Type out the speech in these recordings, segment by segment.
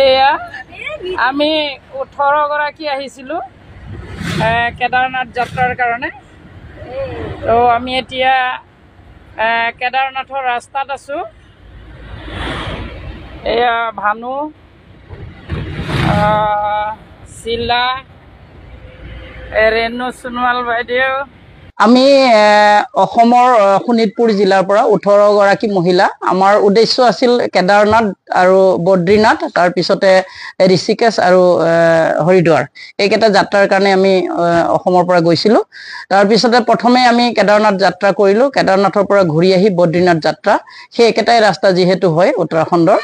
এয়া আমি 18 গৰাকী আহিছিলোঁ কেদাৰনাথ যাত্ৰাৰ কাৰণে। তো আমি এতিয়া কেদাৰনাথৰ ৰাস্তাত আছোঁ। এয়া ভানু, শিলা, ৰেণু সোণোৱাল বাইদেউ। আমি অসমৰ শোণিতপুৰ জিলাৰ পৰা 18 গৰাকী মহিলা। আমাৰ উদ্দেশ্য আছিল কেদাৰনাথ আৰু বদ্ৰীনাথ, তাৰপিছতে ঋষিকেশ আৰু হৰিদ্বাৰ, এইকেইটা যাত্ৰাৰ কাৰণে আমি অসমৰ পৰা গৈছিলোঁ। তাৰপিছতে প্ৰথমে আমি কেদাৰনাথ যাত্ৰা কৰিলোঁ। কেদাৰনাথৰ পৰা ঘূৰি আহি বদ্ৰীনাথ যাত্ৰা, সেই একেটাই ৰাস্তা যিহেতু হয় উত্তৰাখণ্ডৰ।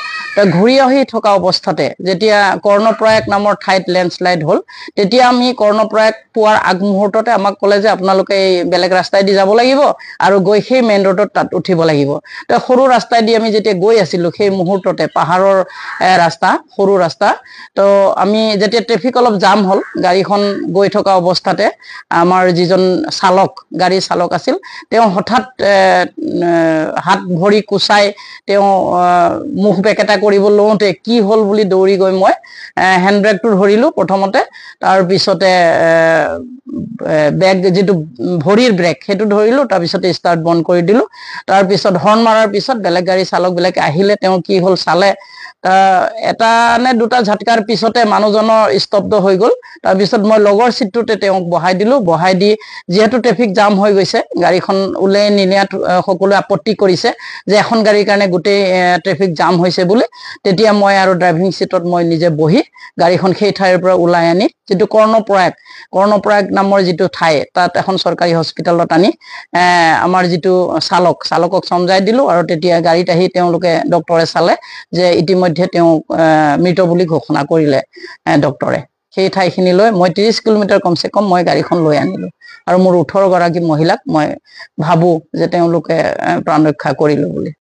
ঘূৰি আহি থকা অৱস্থাতে যেতিয়া কৰ্ণপ্ৰয়াগ নামৰ ঠাইত লেণ্ডশ্লাইড হ'ল, তেতিয়া আমি কৰ্ণপ্ৰয়াগ পোৱাৰ আগমুহূৰ্ততে আমাক ক'লে যে আপোনালোকে এই বেলেগ ৰাস্তাইদি যাব লাগিব আৰু গৈ সেই মেইন ৰোডত তাত উঠিব লাগিব। তো সৰু ৰাস্তাইদি আমি যেতিয়া গৈ আছিলোঁ, সেই মুহূৰ্ততে পাহাৰৰ ৰাস্তা, সৰু ৰাস্তা, তো আমি যেতিয়া ট্ৰেফিক অলপ জাম হ'ল, গাড়ীখন গৈ থকা অৱস্থাতে আমাৰ যিজন চালক, গাড়ীৰ চালক আছিল, তেওঁ হঠাৎ হাত ভৰি কুচাই তেওঁ মুখ বেকেটা কৰিব লওঁতে কি হ'ল বুলি দৌৰি গৈ মই হেণ্ড ব্ৰেকটো ধৰিলোঁ প্ৰথমতে, তাৰপিছতে বেগ যিটো ভৰিৰ ব্ৰেক সেইটো ধৰিলোঁ, তাৰপিছতে ষ্টাৰ্ট বন্ধ কৰি দিলোঁ। তাৰপিছত হৰ্ণ মাৰাৰ পিছত বেলেগ গাড়ী চালকবিলাকে আহিলে, তেওঁ কি হ'ল চালে, এটা নে দুটা ঝাটকাৰ পিছতে মানুহজনৰ স্তব্ধ হৈ গ'ল। তাৰপিছত মই লগৰ চিটটোতে তেওঁক বহাই দিলোঁ। বহাই দি যিহেতু ট্ৰেফিক জাম হৈ গৈছে, গাড়ীখন ওলাই নিনিয়াত সকলোৱে আপত্তি কৰিছে যে এখন গাড়ীৰ কাৰণে গোটেই ট্ৰেফিক জাম হৈছে বুলি, তেতিয়া মই আৰু ড্ৰাইভিং চিটত মই নিজে বহি গাড়ীখন সেই ঠাইৰ পৰা ওলাই আনি যিটো কৰ্ণপ্ৰয়াগ নামৰ যিটো ঠাই, তাত এখন চৰকাৰী হস্পিটেলত আনি আমাৰ যিটো চালকক চমজাই দিলোঁ। আৰু তেতিয়া গাড়ীত আহি তেওঁলোকে ডক্টৰে চালে যে ইতিমধ্যে তেওঁক মৃত বুলি ঘোষণা কৰিলে ডক্টৰে। সেই ঠাইখিনিলৈ মই 30 কিলোমিটাৰ কমচে কম মই গাড়ীখন লৈ আনিলোঁ। আৰু মোৰ 18 গৰাকী মহিলাক মই ভাবোঁ যে তেওঁলোকে প্ৰাণ ৰক্ষা কৰিলোঁ বুলি।